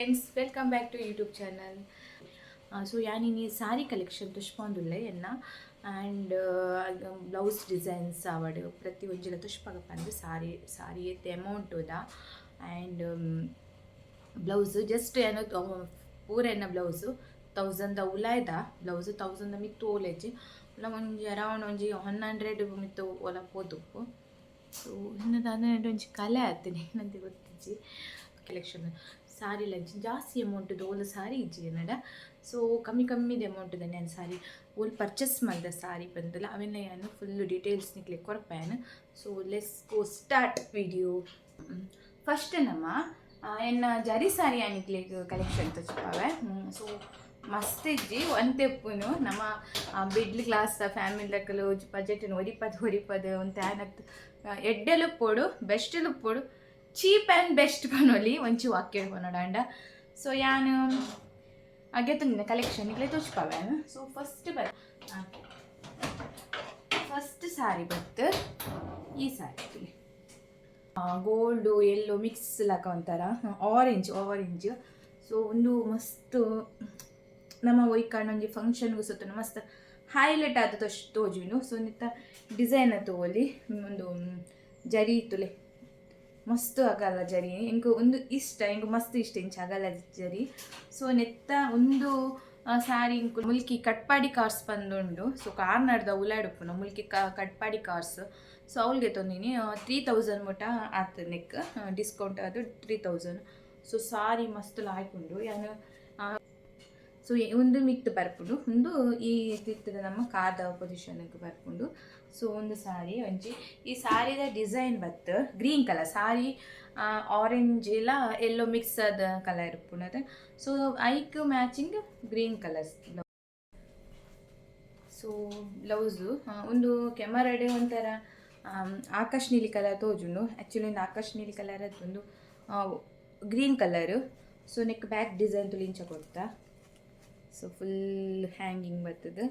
Friends, welcome back to YouTube channel. So yani saree collection tushpandulle enna and blouse designs avadu prati onjila tushpaga pandu saree ete amount uda and blouse just ಏನು ಪೂರ ಎನ್ನ blouse 1000 the ಉಲಾಯ್ದ blouse 1000 ಮಿತ್ತು ಓಲೆಜಿ ಉಲ ಒಂಜಿ around ಒಂಜಿ 100 ಮಿತ್ತು ಒಲ ಪೋದುಪ್ಪು so ಇನ್ನದ 100 ಒಂಜಿ ಕಲೆ ಆತನೆ ನಂತೆ ಗೊತ್ತಿಜ್ಜಿ collection ಸಾರಿ lunch ಜಾಸ್ತಿ ಅಮೌಂಟ್ದು ಓಲ್ ಸಾರಿ ಇಜ್ಜಿ ಏನಡ ಸೊ ಕಮ್ಮಿದ ಅಮೌಂಟ್ದ ನಾನು ಸಾರಿ ಓಲ್ ಪರ್ಚೇಸ್ ಮಾಡಿದ ಸಾರಿ ಬಂದಲ್ಲ ಅವೆಲ್ಲ ನಾನು ಫುಲ್ ಡೀಟೇಲ್ಸ್ ನಿಕ್ಲೆ ಕೊರಪಾಯನು so let's go start video first ನಮ್ಮ ಎನ್ನ ಜರಿ ಸಾರಿ ಆನಿಕ್ಲೆ ಕಲೆಕ್ಷನ್ ತಚ್ಪಾವೆ ಸೊ ಮಸ್ತ್ ಇಜ್ಜಿ ಒಂತೆಪ್ಪುನು ನಮ್ಮ ಮಿಡ್ಲ್ ಕ್ಲಾಸ್ ಫ್ಯಾಮಿಲಿ ಲೆಕ್ಕಲು ಬಜೆಟ್ ಒರಿಪದ ಒಂದು ಆನಕ್ ಎಡ್ಡೆಲು ಪೋಡು ಬೆಸ್ಟಲು ಪೋಡು ಚೀಪ್ ಆ್ಯಂಡ್ ಬೆಸ್ಟ್ ಪನೊಲಿ ಒಂಚಿ ವಾಕ್ಯ ಪನೋಡಾಂಡ ಸೊ ಯಾನು ಹಾಗೆ ತಂದಿನ ಕಲೆಕ್ಷನ್ ಇಕ್ಲೆ ತೋಚ್ಪಾವೆ ಸೊ ಫಸ್ಟ್ ಸಾರಿ ಬತ್ತು ಈ ಸಾರಿ ಗೋಲ್ಡು ಎಲ್ಲೋ ಮಿಕ್ಸ್ ಲಾಕ ಒಂಥರ ಆರೆಂಜ್ ಸೊ ಒಂದು ಮಸ್ತ್ ನಮ್ಮ ಒಯ್ಕಾಂಡ್ ಫಂಕ್ಷನ್ಗೂ ಸುತ್ತ ಮಸ್ತ್ ಹೈಲೈಟ್ ಆದ ತೋಜುನು ಸೊ ನಿತ್ತ ಡಿಸೈನ್ ತೋಲಿ ಒಂದು ಜರಿ ತುಲೆ ಮಸ್ತ್ ಆಗಲ್ಲ ಜರಿ ಇಂಕು ಒಂದು ಇಷ್ಟ ಇಂಕು ಮಸ್ತ್ ಇಷ್ಟ ಇಂಚ ಆಗಲ್ಲ ಜರಿ ಸೊ ನೆತ್ತ ಒಂದು ಸಾರಿ ಇಂಕು ಮುಲ್ಕಿ ಕಟ್ಪಾಡಿ ಕಾರ್ಸ್ ಬಂದುಂಡು ಸೊ ಕಾರ್ ನಡ್ದ ಉಲಾಡುಪ್ಪುನ ಮುಲ್ಕಿ ಕಟ್ಪಾಡಿ ಕಾರ್ಸ್ ಸೊ ಅವಳಿಗೆ ತೊಂದಿನಿ 3000 ಮುಟ ಆತ ನೆಕ್ ಡಿಸ್ಕೌಂಟ್ ಅದು 3000 ಸೊ ಸಾರಿ ಮಸ್ತ್ ಲಾಯ್ಕೊಂಡು ಯಾನು ಸೊ ಒಂದು ಮಿತ್ತು ಬರ್ಪುಂಡು ಒಂದು ಈ ತಿತ್ತದ ನಮ್ಮ ಕಾರ್ದ ಪೊಸಿಷನ್ಗೆ ಬರ್ಪುಂಡು ಸೊ ಒಂದು ಸಾರಿ ಒಂಜಿ ಈ ಸಾರಿದ ಡಿಸೈನ್ ಬತ್ತು ಗ್ರೀನ್ ಕಲರ್ ಸಾರಿ ಆರೆಂಜ್ ಇಲ್ಲ ಎಲ್ಲೋ ಮಿಕ್ಸ್ ಆದ ಕಲರ್ ಇರ್ಪುಂಡು ಸೊ ಐಕ್ matching green colours so blouse ಒಂದು ಕೆಮರಡೆ ಒಂಥರ ಆಕಾಶ್ ನೀಲಿ ಕಲರ್ ತೋಜುಂಡು ಆ್ಯಕ್ಚುಲಿ ಒಂದು ಆಕಾಶ್ ನೀಲಿ ಕಲರ್ ಅದೊಂದು green colour so neck back design ತುಳಿಂಚ ಕೊಡ್ತಾ ಸೊ ಫುಲ್ ಹ್ಯಾಂಗಿಂಗ್ ಬರ್ತದೆ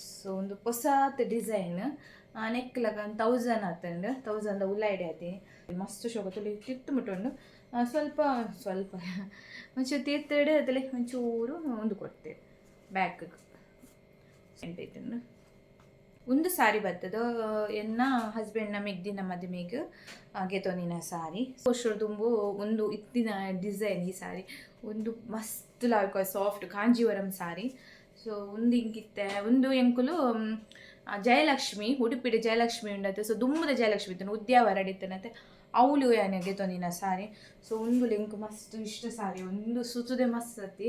ಸೊ ಒಂದು ಹೊಸಾತ್ ಡಿಸೈನ್ ನೆಕ್ಲಾಗ 1000 ಆತಂಡು 1000 ಉಲ್ಲಾಯ್ಡೆ ಆತಿ ಮಸ್ತ್ ಶೋಕ ತುಳಿ ತಿತ್ತು ಮುಟ್ಟುಂಡು ಸ್ವಲ್ಪ ಒಂಚೂರು ತೀರ್ಥಡೆ ಅದಲ್ಲಿ ಒಂಚೂರು ಒಂದು ಕೊಡ್ತೇವೆ ಬ್ಯಾಕ್ ಎಂಟೈತಂಡು ಒಂದು ಸಾರಿ ಬರ್ತದ ಎನ್ನ ಹಸ್ಬೆಂಡ್ನ ಮೆಗ್ದಿನ ಮದುವೆಗೆ ಗೆತೊಂದಿನ ಸಾರಿ ವರ್ಷ ತುಂಬು ಒಂದು ಇತ್ತಿನ ಡಿಸೈನ್ ಈ ಸಾರಿ ಒಂದು ಮಸ್ತ್ ಲಾಯ್ಕ ಸಾಫ್ಟ್ ಕಾಂಜೀವರಂ ಸಾರಿ ಸೊ ಒಂದು ಇಂಕಿತ್ತೆ ಒಂದು ಎಂಕುಲು ಜಯಲಕ್ಷ್ಮಿ ಉಡುಪಿದ ಜಯಲಕ್ಷ್ಮಿ ಉಂಡತ್ತೆ ಸೊ ದುಮ್ಮದ ಜಯಲಕ್ಷ್ಮಿ ಇತ್ತು ಉದ್ಯಾವರ ಅಡಿತ್ತನತ್ತೆ ಅವಳು ಏನೇ ಗೆತೊಂದಿನ ಸಾರಿ ಸೊ ಒಂದು ಲಿಂಕ್ ಮಸ್ತ್ ಇಷ್ಟ ಸಾರಿ ಒಂದು ಸುತ್ತುದೆ ಮಸ್ತ್ ಅತಿ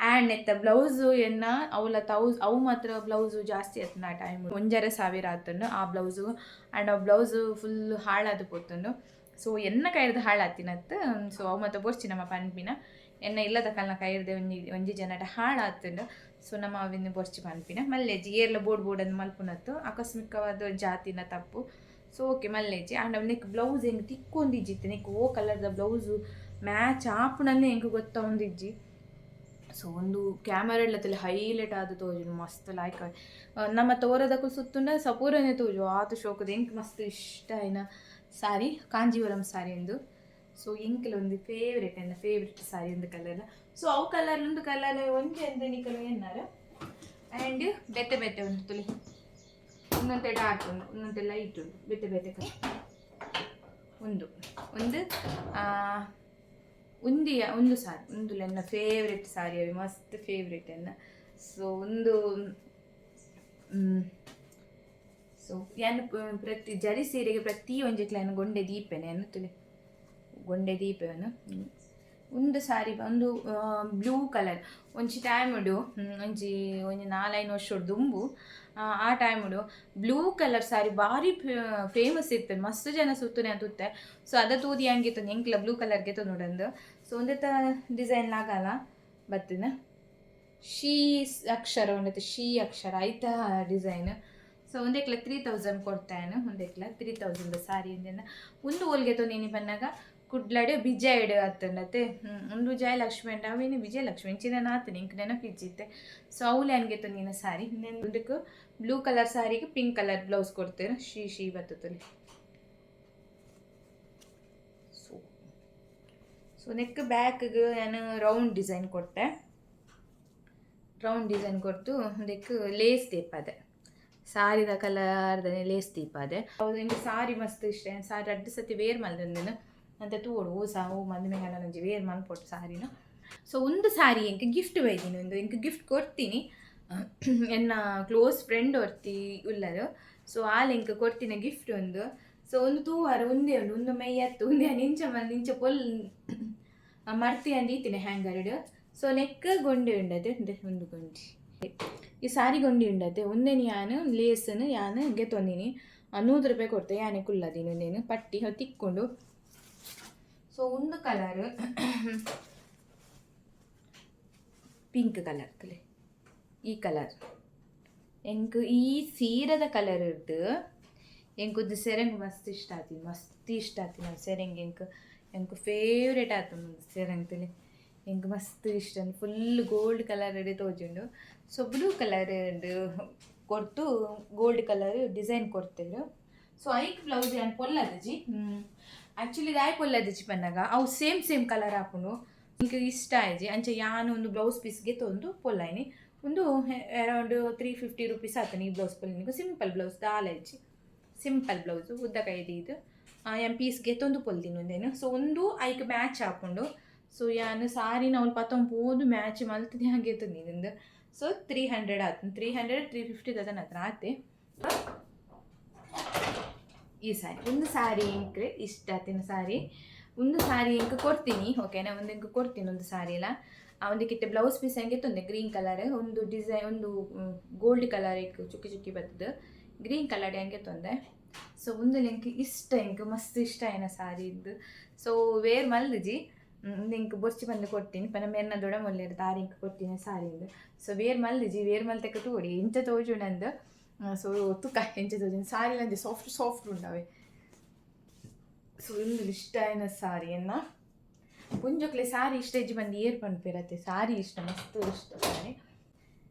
ಆ್ಯಂಡ್ ಎತ್ತ ಬ್ಲೌಸು ಎನ್ನ ಅವಳ ಅವು ಮಾತ್ರ ಬ್ಲೌಸು ಜಾಸ್ತಿ ಆಯ್ತು ಆ ಟೈಮ್ 1,500 ಆತಂಡು ಆ ಬ್ಲೌಸು ಆ್ಯಂಡ್ ಆ ಬ್ಲೌಸು ಫುಲ್ ಹಾಳಾದು ಪೋತಂಡು ಸೊ ಎನ್ನ ಕೈರ್ದು ಹಾಳಾತಿನತ್ತು ಸೊ ಅವು ಮತ್ತೆ ಬೋರ್ಚಿ ನಮ್ಮ ಪನ್ಪಿನ ಎನ್ನ ಇಲ್ಲದ ಕಾಲನ ಕೈರ್ದೆ ಒಂಜಿ ಜನಟ ಹಾಳಾತಂಡು ಸೊ ನಮ್ಮ ಅವಿನ ಬೋರ್ಚಿ ಪನ್ಪಿನ ಮಲ್ಲೆಜ್ಜಿ ಏರ್ಲ ಬೋರ್ಡ್ ಮಲ್ಪುನತ್ತು ಆಕಸ್ಮಿಕವಾದ ಜಾತಿನ ತಪ್ಪು ಸೊ ಓಕೆ ಮಲ್ಲೆಜ್ಜಿ ಆ್ಯಂಡ್ ನೆಕ್ ಬ್ಲೌಸ್ ಹೆಂಗೆ ತಿಕ್ಕೊಂದಿಜ್ಜಿತ್ತು ನೆಕ್ ಓ ಕಲರ್ದ ಬ್ಲೌಸು ಮ್ಯಾಚ್ ಆಪುನಲ್ಲೇ ಹೆಂಗೆ ಗೊತ್ತೊಂದಿಜ್ಜಿ ಸೊ ಒಂದು ಕ್ಯಾಮರಾ ಇಲ್ಲತ್ತಲ್ಲಿ ಹೈಲೈಟ್ ಆದ ತೋಜು ಮಸ್ತ್ ಲಾಯ್ಕ ನಮ್ಮ ತೋರದಕ್ಕೂ ಸುತ್ತುಂಡ ಸಪೂರನೇ ತೋಜು ಆತ ಶೋಕದ ಹೆಂಗೆ ಮಸ್ತ್ ಇಷ್ಟ ಆಯ್ನ ಸಾರಿ ಕಾಂಜೀವರಂ ಸಾರಿ ಎಂದು ಸೊ ಎಂಕೆಲ ಒಂದು ಫೇವ್ರೆಟ್ ಸಾರಿ ಒಂದು ಕಲರ್ ಸೊ ಅವು ಕಲರ್ ಒಂದು ಕಲರ್ ಒಂಜಿ ಅಂತ ನಿಕಲು ಏನಾರ ಆ್ಯಂಡ್ ಬೆತ್ತೆ ಒಂದು ತುಳಿ ಒಂದೊಂತೆ ಡಾರ್ಕ್ ಉಂಡು ಒಂದೊಂತೆ ಲೈಟ್ ಉಂಡು ಬೆತ್ತೆ ಕಲರ್ ಒಂದು ಒಂದು ಸಾರಿ ಒಂದು ನನ್ನ ಫೇವ್ರೆಟ್ ಸಾರಿ ಅవి ಮಸ್ತ್ ಫೇವ್ರೆಟ್ ಎನ್ನ ಸೊ ಒಂದು ಸೊ ಏನು ಪ್ರತಿ ಜರಿ ಸೀರೆಗೆ ಪ್ರತಿ ಒಂಜಕ್ಲ ಗೊಂಡೆ ದೀಪೆನೆ ಅನ್ನುತ್ತಲೆ ಗೊಂಡೆ ದೀಪವನ್ನು ಒಂದು ಸಾರಿ ಒಂದು ಬ್ಲೂ ಕಲರ್ ಒಂಜಿ ಟೈಮುಡು ಒಂಜಿ 4-5 ವರ್ಷ ದುಂಬು ಆ ಟೈಮುಡು ಬ್ಲೂ ಕಲರ್ ಸಾರಿ ಭಾರಿ ಫೇಮಸ್ ಇರ್ತದೆ ಮಸ್ತ್ ಜನ ಸುತ್ತನೆ ಅಂತುತ್ತೆ ಸೊ ಅದ ತೂದಿ ಹಂಗಿತ್ತು ಎಂಕ್ಲ ಬ್ಲೂ ಕಲರ್ಗೆ ನೋಡಂದು ಸೊ ಒಂದೇ ಡಿಸೈನ್ ಆಗಲ್ಲ ಬತ್ತಿನ ಶೀ ಅಕ್ಷರ ಒಂದೈತೆ ಶೀ ಅಕ್ಷರ ಆಯ್ತಾ ಡಿಸೈನ್ ಸೊ ಒಂದೇಕ್ಲ 3000 ಕೊಡ್ತಾನು ಒಂದೇಕ್ಲ 3000 ಸಾರಿ ಒಂದು ಹೋಲ್ಗೆ ತೊಂದಿನಿ ಬನ್ನಾಗ ಕುಡ್ಲಾಡು ಬಿಜಯಡ್ ಆತಂಡತೆ ಒಂದು ಜಯಲಕ್ಷ್ಮಿ ಅಂಡ ಅವೇನು ವಿಜಯಲಕ್ಷ್ಮಿ ಇಂಚಿನ ಆತನ ಇಂಕ ನೆನಪಿಜ್ಜಿತ್ತೆ ಸೊ ಅವಳು ಅನ್ಗೆ ತೊಂದಿನ ಸಾರಿ ಒಂದಕ್ಕೆ ಬ್ಲೂ ಕಲರ್ ಸಾರಿಗೆ ಪಿಂಕ್ ಕಲರ್ ಬ್ಲೌಸ್ ಕೊಡ್ತೇನೆ ಶೀ ಬರ್ತದೆ ಸೊ ಸೊ ನೆಕ್ ಬ್ಯಾಕ್ಗೆ ನಾನು ರೌಂಡ್ ಡಿಸೈನ್ ಕೊಟ್ಟೆ. ರೌಂಡ್ ಡಿಸೈನ್ ಕೊಟ್ಟು ಅದಕ್ಕೆ ಲೇಸ್ ದೀಪದೆ, ಸಾರಿದ ಕಲರ್ದನೆ ಲೇಸ್ ದೀಪದೆ. ಹೌದು, ನಿಂಗೆ ಸಾರಿ ಮಸ್ತ್ ಇಷ್ಟ. ಸಾರಿ 2 ಸತಿ ವೇರ್ ಮಲ್ದೆನು ಅಂತ ತೋಡು ಓ ಮಂದಿ ಗಂಡ ನಂಜಿ ವೇರ್ ಮಲ್ಪೊಟ್ಟು ಸಾರಿನ. ಸೊ ಒಂದು ಸಾರಿ ಎಂಕ್ ಗಿಫ್ಟ್ ಬೈದಿನಿ, ಒಂದು ಎಂಕ್ ಗಿಫ್ಟ್ ಕೊಡ್ತೀನಿ. ಎನ್ನ ಕ್ಲೋಸ್ ಫ್ರೆಂಡ್ ಒರ್ತಿ ಉಳ್ಳರು. ಸೊ ಎಂಕ್ ಕೊಡ್ತೀನಿ ಗಿಫ್ಟ್ ಒಂದು. ಸೊ ಒಂದು ತೂವಾರ ಒಂದೇ ಒಂದು ಮೈ ಎತ್ತು ಒಂದೇ ನಿಂಚ ಪೊಲ್ ಮರ್ತಿ ಅಂದಿತ್ತಿನಿ ಹ್ಯಾಂಗರ್ಡ್. ಸೊ ನೆಕ್ ಗೊಂಡಿ ಉಂಡದೆ ಒಂದು ಗೊಂಡಿ, ಈ ಸಾರಿ ಗೊಂಡಿ ಉಂಡದೆ ಒಂದೇನು ಯಾನು ಲೇಸನ್ನು ಯಾನು ಹಿಂಗೆ ತೊಂದಿನಿ. 100 ರೂಪಾಯಿ ಕೊಡ್ತೆ ಯಾನೆ ಕುಲ್ಲದೀನಿ ಒಂದೇನು ಪಟ್ಟಿ ತಿಕ್ಕೊಂಡು. ಸೊ ಒಂದು ಕಲರ್ ಪಿಂಕ್ ಕಲರ್ ತಲೆ, ಈ ಕಲರ್ ಎಂಕ್ ಈ ಸೀರದ ಕಲರ್ ಇರ್ದು ಎಂಕುದ್ದು ಸೆರಂಗ್ ಮಸ್ತ್ ಇಷ್ಟ ಆತೀನಿ, ಮಸ್ತ್ ಇಷ್ಟ ಆತೀನಿ ಸೆರಂಗ್. ಎಂಕ್ ಫೇವ್ರೇಟ್ ಆಯ್ತು ಸೆರಂಗ್ ತಲೆ, ಎಂಕ್ ಮಸ್ತ್ ಇಷ್ಟ. ಫುಲ್ ಗೋಲ್ಡ್ ಕಲರ್ ತೋಜುಂಡು. ಸೊ ಬ್ಲೂ ಕಲರ್ ಕೊಡ್ತು ಗೋಲ್ಡ್ ಕಲರ್ ಡಿಸೈನ್ ಕೊಡ್ತೇವೆ. ಸೊ ಐಕ್ ಬ್ಲೌಸ್ ಏನು ಪೊಲ್ಲದಜಿ ಆ್ಯಕ್ಚುಲಿ ದಾಯ್ ಪೊಲ್ಲದಜಿ ಪನ್ನಾಗ ಅವು ಸೇಮ್ ಕಲರ್ ಹಾಕೊಂಡು ನಿಂಗೆ ಇಷ್ಟ ಆಯ್ಜಿ ಅಂಚೆ ಯಾನು ಒಂದು ಬ್ಲೌಸ್ ಪೀಸ್ಗೆ ತೊಂದು ಪೊಲ್ಲಾಯಿನಿ. ಒಂದು ಅರೌಂಡ್ 350 ರೂಪೀಸ್ ಆತನಿ ಈ ಬ್ಲೌಸ್ ಪೊಲ್ಲಿನಿಗೂ. ಸಿಂಪಲ್ ಬ್ಲೌಸ್ ದಾಲಜ್ಜಿ, ಸಿಂಪಲ್ ಬ್ಲೌಸು ಉದ್ದ ಕೈದು ಇದು ಪೀಸ್ಗೆ ತೊಂದು ಪೊಲ್ದಿನಿ ಒಂದೇನು. ಸೊ ಒಂದು ಐಕ್ ಮ್ಯಾಚ್ ಹಾಕೊಂಡು. ಸೊ ಯಾನು ಸಾರಿನ ಅವ್ಳು ಪತ್ತೊಂದು ಮ್ಯಾಚ್ ಮಲ್ತದೆ ಹಾಗೆ ತಂದಿದ್ದು. ಸೊ 300 ಆಯ್ತು, 300-350 ಅದನ್ನ ಹತ್ರ ಆತೆ. ಈ ಸಾರಿ ಒಂದು ಸಾರಿ ಎಂಕ್ ಇಷ್ಟ ಆತಿನ ಸಾರಿ, ಒಂದು ಸಾರಿ ಎಂಕ್ ಕೊಡ್ತೀನಿ ಓಕೆನಾ. ಒಂದು ಎಂಕ್ ಕೊಡ್ತೀನಿ ಒಂದು ಸಾರಿ ಎಲ್ಲ. ಒಂದಕ್ಕಿಟ್ಟು ಬ್ಲೌಸ್ ಪೀಸ್ ಹೆಂಗೆ ತೊಂದೆ ಗ್ರೀನ್ ಕಲರ್, ಒಂದು ಡಿಸೈನ್ ಒಂದು ಗೋಲ್ಡ್ ಕಲರ್ ಚುಕ್ಕಿ ಬರ್ತದೆ ಗ್ರೀನ್ ಕಲರ್ ಹೆಂಗೆ ತೊಂದೆ. ಸೊ ಒಂದು ಎಂಕ್ ಇಷ್ಟ, ಎಂಕ್ ಮಸ್ತ್ ಇಷ್ಟ ಏನ ಸಾರಿ ಇದ್ದು. ಸೊ ವೇರ್ ಮಲ್ದಜಿ ಎಂಕ್ ಬೊರ್ಚಿ ಬಂದು ಕೊಡ್ತೀನಿ ಪನ ಮೇರ್ನ ದೊಡ ಮೊಲ್ಲೇರು ದಾರಿ ಎಂಕ್ ಕೊಡ್ತೀನಿ ಸಾರಿಂದು. ಸೊ ವೇರ್ ಮಲ್ದಜಿ ವೇರ್ ಮಲ್ತಕ್ಕೆ ತೋಡಿ ಎಂಚ ತೋಜು ನಂದು. ಸೊ ತುಕ ಎಂಚ ತೋಜು ಸಾರಿ ನಂದು ಸಾಫ್ಟ್ ಉಂಡವೆ. ಸೊ ಇಂದು ಇಷ್ಟ ಏನ ಸಾರಿಯನ್ನ ಪುಂಜೊಕ್ಲೆ ಸಾರಿ ಇಷ್ಟ ಇಜ್ಜಿ ಬಂದು ಏರ್ ಪಂಪಿರತ್ತೆ. ಸಾರಿ ಇಷ್ಟ ಮಸ್ತ್ ಇಷ್ಟ ಸಾರಿ.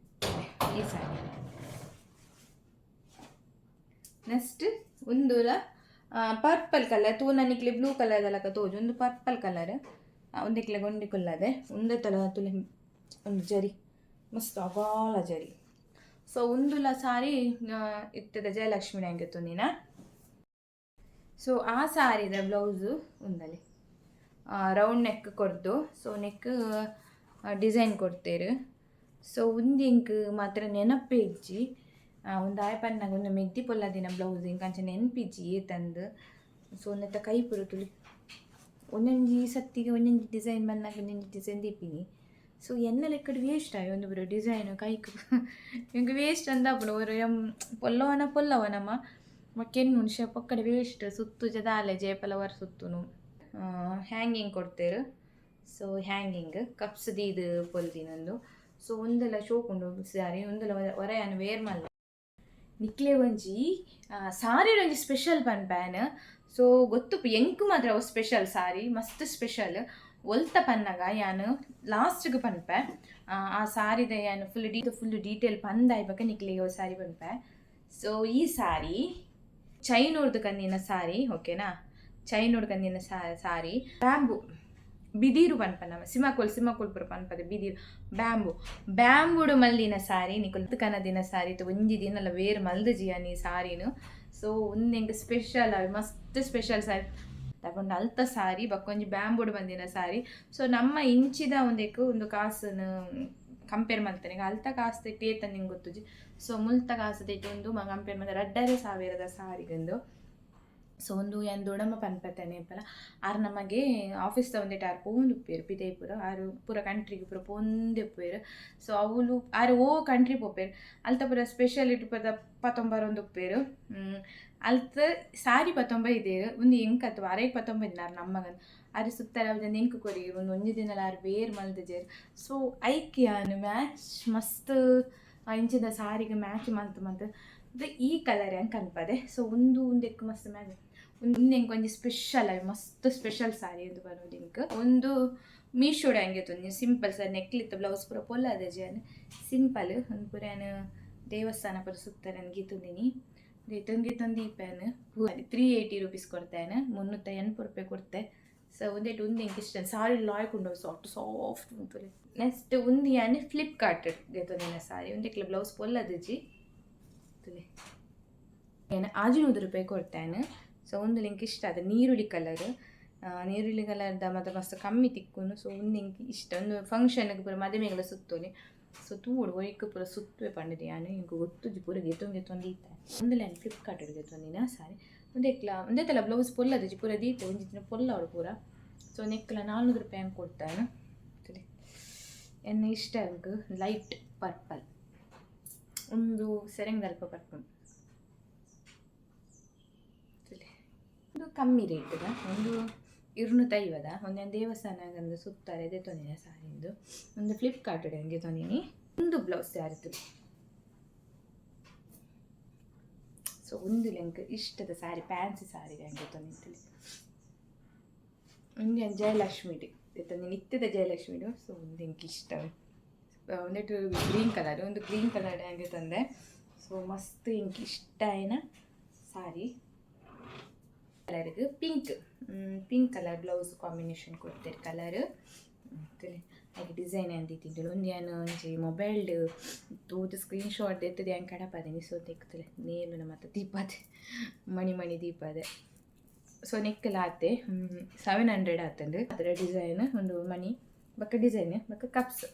ಈ ಸಾರಿ ನೆಕ್ಸ್ಟ್ ಒಂದುಲ ಪರ್ಪಲ್ ಕಲರ್ ತೂ ನನಗೆ ಬ್ಲೂ ಕಲರ್ದಲ್ಲಕ ತೋಜು ಒಂದು ಪರ್ಪಲ್ ಕಲರ್ ಒಂದಕ್ಲೆ ಗೊಂಡಿ ಕೊಲ್ಲದೆ ಒಂದೇ ತಲ ತುಲೆ ಒಂದು ಜರಿ ಮಸ್ತ್ ಅಗಾಲ ಜರಿ. ಸೊ ಒಂದುಲ ಸಾರಿ ಇರ್ತದೆ ಜಯಲಕ್ಷ್ಮಿ ಹಂಗೆ ತುಂದಿನ. ಸೊ ಆ ಸಾರಿದ ಬ್ಲೌಸು ಒಂದಲ್ಲಿ ರೌಂಡ್ ನೆಕ್ ಕೊಡ್ದು. ಸೊ ನೆಕ್ ಡಿಸೈನ್ ಕೊಡ್ತೇರು. ಸೊ ಒಂದು ಎಂಕ್ ಮಾತ್ರ ನೆನಪೇ ಇಜ್ಜಿ ಒಂದು ಆಯಪನ್ನಾಗ ಒಂದು ಮೆಗ್ದಿ ಪೊಲ್ಲದಿನ ಬ್ಲೌಸ್ ಇಂಕ ಅಂಚೆ ನೆನಪಿಜ್ಜಿ ತಂದು. ಸೊ ಒಂದತ್ತ ಕೈ ಪುರ ತುಳಿ ಒಂದೊಂಜಿ ಸತ್ತಿಗೆ ಒಂದೊಂಜಿ ಡಿಸೈನ್ ಬಂದಾಗ ಒಂದೊಂಜಿ ಡಿಸೈನ್ ದೀಪಿನಿ. ಸೊ ಎನ್ನ ಲೆಕ್ಕಡು ವೇಸ್ಟ್ ಆಗಿ ಒಂದು ಬರೋ ಡಿಸೈನು ಕೈಕ್ ಇಂಕ ವೇಸ್ಟ್ ಅಂದಾಪುನ ஒரு ಪೊಲ್ಲವನಮ್ಮ ಮಕ್ಕೆನ್ನು ನಿಮಿಷ ಪಕ್ಕಡೆ ವೇಸ್ಟ್ ಸುತ್ತು ಜದಾಲೆ ಜೇಪಲವರ್ ಸುತ್ತುನು. ಹ್ಯಾಂಗಿಂಗ್ ಕೊಡ್ತೇರು. ಸೊ ಹ್ಯಾಂಗಿಂಗ್ ಕಪ್ಸ್ ದೀದು ಪೊಲ್ದಿನೊಂದು. ಸೊ ಒಂದೆಲ್ಲ ಶೋಕುಂಡು ಸಾರಿ ಒಂದೆಲ್ಲ ಹೊರೆಯನ್ನು ವೇರ್ ಮಲ್ಲ ನಿಕ್ಲೆ ಒಂಜಿ ಸಾರಿ ಒಂಜಿ ಸ್ಪೆಷಲ್ ಪನ್ಪ್ಯಾನ್. ಸೊ ಗೊತ್ತು ಎಂಕ್ ಮಾತ್ರ ಅವು ಸ್ಪೆಷಲ್ ಸಾರಿ ಮಸ್ತ್ ಸ್ಪೆಷಲ್ ಒಲ್ತ ಪನ್ನಗ ಯಾನು ಲಾಸ್ಟ್ಗೆ ಪನ್ಪೆ ಆ ಸಾರಿದ ಯಾನು ಫುಲ್ ಡೀಟೇಲ್ ಪಂದಾಯ್ಬಕ ನಿಕ್ಲಿಗೆ ಸಾರಿ ಪನ್ಪೆ. ಸೊ ಈ ಸಾರಿ ಚೈನೂರ್ದು ಕಂದಿನ ಸಾರಿ ಓಕೆನಾ. ಚೈನೂರ್ದು ಕಂದಿನ ಸಾರಿ ಬ್ಯಾಂಬು ಬಿದಿರು ಪನ್ಪನ ಸಿಮಕೋಲ್ ಪುರ ಪನ್ಪದೆ ಬಿದಿರು ಬ್ಯಾಂಬುಡು ಮಲ್ಲಿನ ಸಾರಿ ನಿಕುಲ್ತು ಕನದಿನ ಸಾರಿ ಒಂಜಿ ದಿನಲ್ಲ ವೇರ್ ಮಲ್ದಜಿಯ ನೀ ಸಾರಿನು. ಸೊ ಒಂದು ಹೆಂಗೆ ಸ್ಪೆಷಲ್ ಮಸ್ತ್ ಸ್ಪೆಷಲ್ ಸಾರಿ ತಗೊಂಡು ಅಲ್ತ ಸಾರಿ ಬಕ್ಕೊಂಜಿ ಬ್ಯಾಂಬುಡು ಬಂದಿನ ಸಾರಿ. ಸೊ ನಮ್ಮ ಇಂಚಿದ ಒಂದು ಕಾಸನ್ನು ಕಂಪೇರ್ ಮಾಡ್ತೇನೆ ಅಲ್ತ ಕಾಸು ತೆಟ್ಟು ನಿಂಗೆ ಗೊತ್ತುಜಿ. ಸೊ ಮುಲ್ತ ಕಾಸು ತೆಟ್ಟು ಒಂದು ಕಂಪೇರ್ ಮಾಡಿದ್ರೆ 2,500 ಸಾರಿಗೊಂದು. ಸೊ ಒಂದು ಏನು ದೊಡಮ್ಮ ಪನ್ಪತ್ತೇನೆ ಪಲ ಆರು ನಮಗೆ ಆಫೀಸ್ ಒಂದೇಟು ಆರು ಪೋಂದು ಉಪ್ಪೇರು ಪಿದೈಪುರ ಆರು ಪೂರ ಕಂಟ್ರಿಗೆ ಪೂರ ಪೊಂದೆ ಉಪ್ಪೇರು. ಸೊ ಅವಳು ಆರು ಕಂಟ್ರಿ ಪೋಪೇರು ಅಲ್ತ ಪೂರ ಸ್ಪೆಷಾಲಿಟಿ ಪದ 19 ಉಪ್ಪೇರು ಅಲ್ತ ಸಾರಿ 19 ಇದೇರು ಒಂದು ಎಂಕತ್ತು ಅರೆಗೆ 19 ಇದ್ದಾರೆ ನಮ್ಮಗಂದು ಆರು ಸುತ್ತರ ಒಂದು ಎಂಕು ಕೊರಿ ಒಂಜಿ ದಿನ ಆರು ಬೇರು ಮಲ್ದಜೇರು. ಸೊ ಐಕ್ಯಾನು ಮ್ಯಾಚ್ ಮಸ್ತ್ ಇಂಚಿದ ಸಾರಿಗೆ ಮ್ಯಾಚ್ ಮಲ್ತು ಈ ಕಲರ್ ಹೆಂಗೆ ಕನ್ಪದೆ. ಸೊ ಒಂದೆಕ್ಕು ಮಸ್ತ್ ಮ್ಯಾಚ್ ಒಂದು ಹೆಂಗೆ ಒಂಜಿ ಸ್ಪೆಷಲ್ ಆಗಿ ಮಸ್ತ್ ಸ್ಪೆಷಲ್ ಸಾರಿ ಎಂದು ಬರೋದು ಇಂಕ್ ಒಂದು ಮೀಶೋಡ ಹಂಗೆ ತಂದು ಸಿಂಪಲ್ ಸಾರಿ ನೆಕ್ಲಿತ್ತು ಬ್ಲೌಸ್ ಪೂರ ಪೊಲ್ಲದ ಜನ ಸಿಂಪಲ್ ಒಂದು ಪೂರ ಏನು ದೇವಸ್ಥಾನ ಪೂರ ಸುತ್ತಾರೆ ನನಗೆ ತಂದಿನಿ ತಂದು ಈ ಪ್ಯಾನ್ 380 ರೂಪೀಸ್ ಕೊಡ್ತೇನೆ 380 ರೂಪಾಯಿ ಕೊಡ್ತೆ. ಸೊ ಒಂದೇಟು ಉಂದು ಎಂಕ್ ಇಷ್ಟ ಸಾರಿ ಲಾಯ್ಕೊಂಡು ಸಾಫ್ಟ್ ಉಂಟು. ನೆಕ್ಸ್ಟ್ ಉಂದು ಯಾನೆ ಫ್ಲಿಪ್ಕಾರ್ಟ್ ಗೆತ್ತೊಂದಿನ ಸಾರಿ ಒಂದೆಕ್ಲ ಬ್ಲೌಸ್ ಪೊಲ್ಲದಿಜ್ಜಿ ತುಲೆ ಏನು 600 ರೂಪಾಯಿ ಕೊಡ್ತೇನೆ. ಸೊ ಒಂದು ಲಿಂಕ್ ಇಷ್ಟ ಅದು ನೀರುಳ್ಳಿ ಕಲರ್ದ ಮತ್ತು ಮಸ್ತ್ ಕಮ್ಮಿ ತಿಕ್ಕುನು. ಸೊ ಒಂದು ಎಂಕ್ ಇಷ್ಟ ಒಂದು ಫಂಕ್ಷನ್ಗೆ ಪೂರ ಮದುವೆಗಳ ಸುತ್ತೋಲಿ. ಸೊ ತೂಡು ಒಯ್ಕೆ ಪೂರ ಸುತ್ತುವೆ ಪಂಡದು ಯಾನು ಇಂಕ ಗೊತ್ತುಜಿ ಪೂರ ಗೆತ್ತೊಂದು ಈತ ಒಂದು ಲೈನ್ ಫ್ಲಿಪ್ಕಾರ್ಟ್ ಗೆತ್ತೊಂದಿನ ಸಾರಿ ಒಂದೇತಲ್ಲ ಬ್ಲೌಸ್ ಪೊಲ್ಲದಿಜ್ಜಿ ಪೂರ ದೀತೆ ಒಂಜಿತ್ತಿನ ಪೊಲ್ಲ ಅವಳು ಪೂರ. ಸೊ ನೆಕ್ಲ 400 ರೂಪಾಯಿ ಹಂಗೆ ಕೊಡ್ತಾನೆ. ಎನ್ನ ಇಷ್ಟ ಅಂಕ್ ಲೈಟ್ ಪರ್ಪಲ್ ಒಂದು ಸೆರೆಂಗಲ್ಪ ಪರ್ಪಲ್ ಒಂದು ಕಮ್ಮಿ ರೇಟ್ದ ಒಂದು 250 ಒಂದೇ ದೇವಸ್ಥಾನಗಂದು ಸುತ್ತಾರೆ ಅದೇ ತೊಂದಿನ ಸಾರಿಂದು ಒಂದು ಫ್ಲಿಪ್ಕಾರ್ಟ್ ಹಂಗೆ ತೊಂದಿನಿ ಒಂದು ಬ್ಲೌಸ್ ಯಾರಿತು. ಸೊ ಒಂದು ಲೆಂಕ್ ಇಷ್ಟದ ಸಾರಿ ಫ್ಯಾನ್ಸಿ ಸಾರಿ ಹಂಗೆ ತೊಂದಿತ್ತು ಒಂದು ಜಯಲಕ್ಷ್ಮಿದು ತಂದು ನಿತ್ಯದ ಜಯಲಕ್ಷ್ಮಿದು. ಸೊ ಒಂದು ಎಂಕ್ ಇಷ್ಟ ಒಂದಿಟ್ಟು ಗ್ರೀನ್ ಕಲರ್ ಒಂದು ಗ್ರೀನ್ ಕಲರ್ ಹಂಗೆ ತಂದೆ. ಸೊ ಮಸ್ತ್ ಎಂಕ್ ಇಷ್ಟ ಏನ ಸಾರಿ ಕಲರ್ಗೆ ಪಿಂಕ್ ಕಲರ್ ಬ್ಲೌಸ್ ಕಾಂಬಿನೇಷನ್ ಕೊಡ್ತಾರೆ ಕಲರ್ ಹಾಗೆ ಡಿಸೈನ್ ಅಂದಿಟ್ಟಿದ್ದು ಒಂದು ಏನು ಒಂಜಿ ಮೊಬೈಲ್ಡ್ ತೂತು ಸ್ಕ್ರೀನ್ ಶಾಟ್ ಎತ್ತದೆ ಹಂಗೆ ಕಡಪದೆ ಸೊ ತೆಗ್ತಲೆ ನೇಲು ಮತ್ತು ದೀಪದೆ ಮಣಿ ದೀಪದೆ. ಸೊ ನೆಕ್ಕೆಲ್ಲ ಆತೆ 700 ಆತಂದು ಅದರ ಡಿಸೈನ್ ಒಂದು ಮಣಿ ಬಕ್ಕ ಡಿಸೈನ್ ಬಕ್ಕ ಕಪ್ಸ್.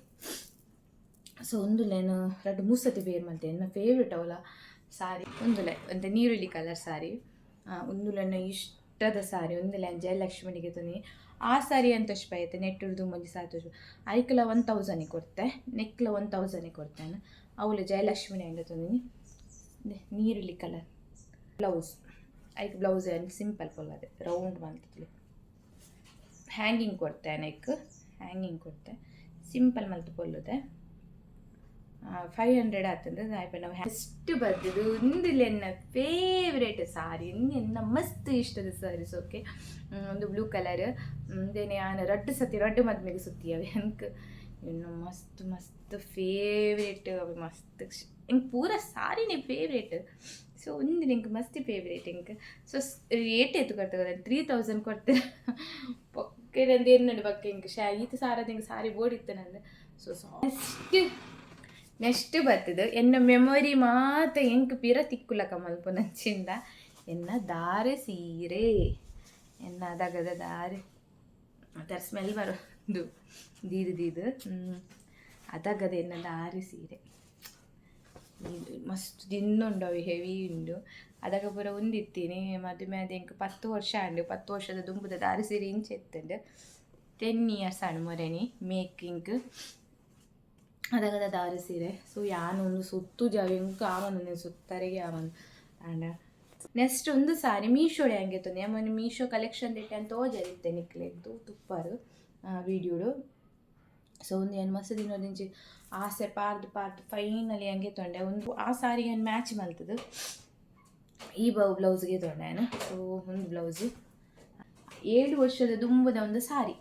ಸೊ ಒಂದು ಲೈನ್ ಎರಡು ಮೂಸತಿ ಬೇರ್ ಮಾಡ್ತೆ ನನ್ನ ಫೇವ್ರೆಟ್ ಅವಳ ಸಾರಿ ಒಂದು ಲೈನ್ ಅಂತ ನೀರುಳ್ಳಿ ಕಲರ್ ಸಾರಿ ಒಂದು ಲೈನ್ ಇಷ್ಟದ ಸಾರಿ ಒಂದು ಲೈನ್ ಜಯಲಕ್ಷ್ಮಿಗೆ ತೊಂದಿ ಆ ಸಾರಿ ಅಂತ ಅಷ್ಟು ಆಯ್ತು ನೆಟ್ಟಿಡ್ದು ಮಂಜಿ ಸಾತು ಐಕ್ಲ 1000 ಕೊಡ್ತೆ ನೆಕ್ಲ 1000 ಕೊಡ್ತೇನೆ. ಅವಳು ಜಯಲಕ್ಷ್ಮಿನಿ ಹಂಗೆ ತೊಂದಿನಿ ನೀರುಳ್ಳಿ ಕಲರ್ ಬ್ಲೌಸ್ ಐಕ್ ಬ್ಲೌಸ್ ಸಿಂಪಲ್ ಪೊಲ್ಲದೆ ರೌಂಡ್ ಮಲ್ತಲಿ ಹ್ಯಾಂಗಿಂಗ್ ಕೊಡ್ತೆ ನೆಕ್ ಹ್ಯಾಂಗಿಂಗ್ ಕೊಡ್ತೆ ಸಿಂಪಲ್ ಮಲ್ತು ಪೊಲ್ಲುದೆ 500 ಆತಂದ್ರೆ ಆಯ್ತು. ನಾವು ಎಷ್ಟು ಬರ್ದಿದ್ದು ಒಂದಿಲ್ಲ ಎನ್ನ ಫೇವ್ರೇಟ್ ಸಾರಿ ಎನ್ನ ಮಸ್ತ್ ಇಷ್ಟದ ಸಾರೀಸ್. ಓಕೆ ಒಂದು ಬ್ಲೂ ಕಲರ್ ದೇನೆ ನಾನು ರಡ್ಡು ಮದ್ಮೆಗೆ ಸುತ್ತಿಯವೆ ಅಂಕ್ ಇನ್ನು ಮಸ್ತ್ ಫೇವ್ರೇಟ್ ಅವು ಮಸ್ತ್ ಇಂಕ್ ಪೂರ ಸಾರಿನೇ ಫೇವ್ರೇಟ್. ಸೊ ಒಂದು ನಿಂಗೆ ಮಸ್ತ್ ಫೇವ್ರೇಟ್ ಇಂಕ್. ಸೊ ರೇಟ್ ಎತ್ತು ಕೊಡ್ತದೆ 3000 ಕೊಡ್ತೇನೆ ಪೊಕ್ಕೆ ನಂದು ಏನು ಬಕ್ಕ ಇಂಕ್ ಈತ ಸಾರದ ಹಿಂಗೆ ಸಾರಿ ಬೋಡಿತ್ತು ನಂದು. ಸೊ ನೆಕ್ಸ್ಟ್ ಬರ್ತದೆ ಎನ್ನ ಮೆಮೊರಿ ಮಾತ ಎಂಕ್ ಪಿರ ತಿಕ್ಕುಲಕ ಮಲ್ಪ ನಂಚಿಂದ ಎನ್ನ ದಾರೆ ಸೀರೆ ಎನ್ನ ಅದಗದ ದಾರೆ ಅದರ ಸ್ಮೆಲ್ ಬರೋದು ದೀದು ಅದಗದ ಎನ್ನ ದಾರೆ ಸೀರೆ ಮಸ್ತ್ ದಿನ್ನುಂಡು ಅವು ಹೆವಿ ಉಂಡು ಅದಾಗ ಪೂರ ಒಂದಿತ್ತೀನಿ ಮದುವೆ ಅದು ಎಂಕ್ 10 ವರ್ಷ ಅಂಡು 10 ವರ್ಷದ ದುಂಬುದ ದಾರೆ ಸೀರೆ ಇಂಚೆ ಎತ್ತಂಡು 10 years ಅಣ್ಣ ಮೊರೇನಿ ಮೇಕಿಂಗ್ ಅದಾಗದ ದಾರಿ ಸೀರೆ. ಸೊ ಯಾನೊಂದು ಸುತ್ತು ಜಾವ ಎಂಕ ಆವನು ಸುತ್ತರಿಗೆ ಆವನು ಆಂಡ ನೆಕ್ಸ್ಟ್ ಒಂದು ಸಾರಿ ಮೀಶೋಡೆ ಹಂಗೆ ತೊಂದೆ ಮೊನ್ನೆ ಮೀಶೋ ಕಲೆಕ್ಷನ್ ಇಟ್ಟೆ ಅಂತ ತೋಜರಿತ್ತೆ ನಿಕ್ಲೆದ್ದು ತುಪ್ಪರು ವೀಡಿಯೋಡು. ಸೊ ಒಂದು ಏನು ಮಸ್ತ್ ದಿನದಿಂಚಿ ಆಸೆ ಪಾರ್ದು ಫೈನಲಿ ಹಂಗೆ ತೊಂಡೆ ಒಂದು ಆ ಸಾರಿಗೆ ಏನು ಮ್ಯಾಚ್ ಮಲ್ತದು ಈ ಬ್ಲೌಸ್ಗೆ ತೊಂಡೆ ನಾನು. ಸೊ ಒಂದು ಬ್ಲೌಸು 7 ವರ್ಷದ ದುಂಬುದ ಒಂದು ಸಾರಿ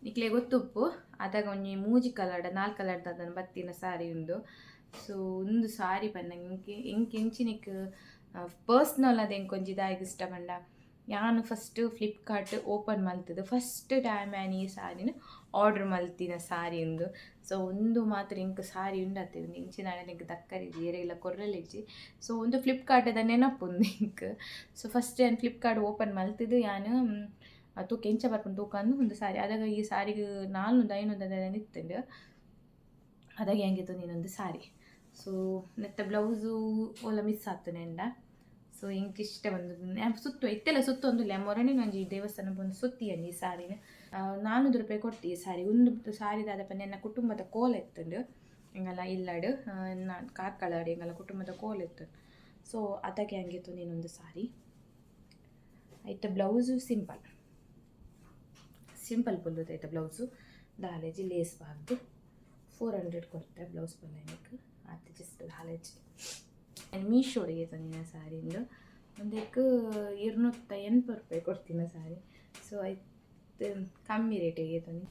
ನಿಕ್ಲೆ ಗೊತ್ತುಪ್ಪು ಅದಾಗ ಒಂಜಿ ಮೂಜಿ ಕಲರ್ಡ 4 ಕಲರ್ದ ಅದನ್ನು ಬತ್ತಿನ ಸಾರಿ ಉಂಡು. ಸೊ ಒಂದು ಸಾರಿ ಪನ್ನ ಎಂಕ್ ಎಂಚಿನಿಕ್ ಪರ್ಸ್ನಲ್ ಅದು ಎಂಕೊಂಜಿ ದಾಯಿಗೆ ಇಷ್ಟ ಪಂಡ ಯಾನು ಫಸ್ಟ್ ಫ್ಲಿಪ್ಕಾರ್ಟ್ ಓಪನ್ ಮಲ್ತದು ಫಸ್ಟ್ ಟೈಮ್ ನಾನು ಈ ಸಾರಿನ ಆರ್ಡ್ರ್ ಮಲ್ತಿನ ಸಾರಿ ಉಂದು. ಸೊ ಒಂದು ಮಾತ್ರ ಎಂಕ್ ಸಾರಿ ಉಂಡತ್ತೆ ಒಂದು ಇಂಚಿನ ಎಂಕ್ ದಕ್ಕರಿಜಿ ಏರೆಲ್ಲ ಕೊರ್ರಲಿಜ್ಜಿ. ಸೊ ಒಂದು ಫ್ಲಿಪ್ಕಾರ್ಟದ ನೆನಪು ಒಂದು ಎಂಕ್. ಸೊ ಫಸ್ಟ್ ನಾನು ಫ್ಲಿಪ್ಕಾರ್ಟ್ ಓಪನ್ ಮಲ್ತಿದ್ದು ಯಾನು ತೂಕ ಎಂಚ ಬರ್ಕೊಂಡು ತೂಕಂದು ಒಂದು ಸಾರಿ ಅದಾಗ ಈ ಸಾರಿಗೆ 400-500 ಅದೆಲ್ಲ ನಿತ್ತಂಡು ಅದಾಗಿ ಹೆಂಗಿತ್ತು ನೀನೊಂದು ಸಾರಿ. ಸೊ ನೆತ್ತ ಬ್ಲೌಸು ಒಲ್ಲ ಮಿಸ್ ಆಗ್ತಾನೆ ಎಂಡ. ಸೊ ಇಂಕ್ ಇಷ್ಟ ಒಂದು ಸುತ್ತು ಇತ್ತೆಲ್ಲ ಸುತ್ತು ಒಂದಿಲ್ಲ ಮೊರಣಿನ ಒಂಜಿ ದೇವಸ್ಥಾನ ಬಂದು ಸುತ್ತಿ ಅಂದು ಈ ಸಾರಿನ 400 ರೂಪಾಯಿ ಕೊಟ್ಟು ಈ ಸಾರಿ ಒಂದು ಸಾರಿದಾದಪ್ಪ ನನ್ನ ಕುಟುಂಬದ ಕೋಲ ಎತ್ತಂಡು ಹಿಂಗೆಲ್ಲ ಇಲ್ಲಾಡು ನಾನು ಕಾರ್ಕಳಾಡು ಹಿಂಗೆಲ್ಲ ಕುಟುಂಬದ ಕೋಲ ಎತ್ತಂಡು. ಸೊ ಅದಕ್ಕೆ ಹಂಗಿತ್ತು ನೀನೊಂದು ಸಾರಿ ಆಯ್ತು. ಬ್ಲೌಸು ಸಿಂಪಲ್ ಪೊಲ್ಲುದೈತೆ ಬ್ಲೌಸು ದಾಲೇಜಿ ಲೇಸ್ ಬಾಗ್ದು 400 ಕೊಡ್ತೆ ಬ್ಲೌಸ್ ಪೊಲ್ಲೈನಕ್ಕೆ ಆತ ಜಸ್ಟ್ ದಾಲೇಜಿ ಮೀಶೋಡಿಗೆ ತಂದಿನ ಸಾರಿಂದು ಒಂದಕ್ಕೆ 280 ರೂಪಾಯಿ ಕೊಡ್ತೀನಿ ಸಾರಿ. ಸೊ ಆಯ್ತು ಕಮ್ಮಿ ರೇಟಿಗೆ ತಂದು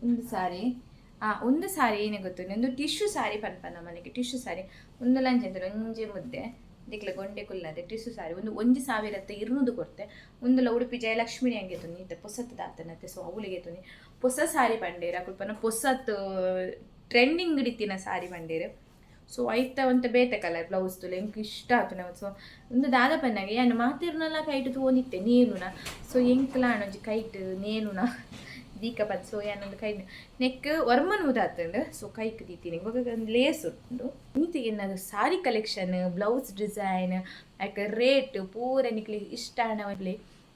ಒಂದು ಸಾರಿ ಏನೇ ಗೊತ್ತು ಒಂದು ಟಿಶ್ಯೂ ಸಾರಿ ಪನ್ಪನ ಮನೆಗೆ ಟಿಶ್ಯೂ ಸಾರಿ ಒಂದು ಲಂಚ್ ಅಂದ್ರೆ ಒಂಜೆ ಮುದ್ದೆ ದಿಕ್ಲ ಗೊಂಡೆ ಕುಲ್ಲದೆ ಟಿಸು ಸಾರಿ ಒಂದು 1,200 ಕೊಡ್ತೆ ಒಂದುಲ ಉಡುಪಿ ಜಯಲಕ್ಷ್ಮಿನಿ ಹಂಗೆ ತುನಿ ಇತ್ತೆ ಪೊಸತ್ ದಾತನತ್ತೆ ಸೊ ಅವಳಿಗೆ ತುನಿ ಪೊಸ ಸಾರಿ ಬಂಡೇರ ಕುಲ್ಪನ ಪೊಸತ್ ಟ್ರೆಂಡಿಂಗ್ ಇಡಿತಿನ ಸಾರಿ ಬಂಡೇರು ಸೊ ಐತ ಒಂತ ಬೇತೆ ಕಲರ್ ಬ್ಲೌಸ್ ತುಲೆ ಎಂಕ್ ಇಷ್ಟ ಆತು ನಾವು ಸೊ ಒಂದು ದಾದ ಪನ್ನಾಗೆ ಏನು ಮಾತಿರ್ನಲ್ಲ ಕೈಟ್ ತೋನಿತ್ತೆ ನೇನುನ ಸೊ ಎಂಕ್ಲಾಣ ಒಂಜಿ ಕೈಟ್ ನೇನುನ ದೀಕ ಪತ್ ಸೊ ಏನೊಂದು ಕೈ ನೆಕ್ ವರ್ಮನ್ ಉದಾತಂಡು ಸೊ ಕೈಕ್ ದೀತೀನಿ ಇವಾಗ ಒಂದು ಲೇಸ್ ಉಂಟು ನೀತಿಗೆ ಏನದು ಸಾರಿ ಕಲೆಕ್ಷನ್ ಬ್ಲೌಸ್ ಡಿಸೈನ್ ಯಾಕೆ ರೇಟ್ ಪೂರ ನಿಕ್ಲಿ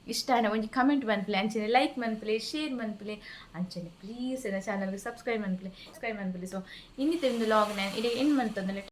ಇಷ್ಟ ಒಂಜಿ ಕಮೆಂಟ್ ಮನ್ಪ್ಲೆ ಅಂಚನೆ ಲೈಕ್ ಮನ್ಪ್ಲೆ ಶೇರ್ ಮನ್ಪ್ಲೆ ಅಂಚನೆ ಪ್ಲೀಸ್ ನನ್ನ ಚಾನಲ್ಗೆ ಸಬ್ಸ್ಕ್ರೈಬ್ ಮನ್ಪ್ಲೆ ಸೊ ಇನ್ನಿತ ಒಂದು ಲಾಗ್ ನಾನು ಇಡೀ ಏನು ಮಂತಂದ್ರೆ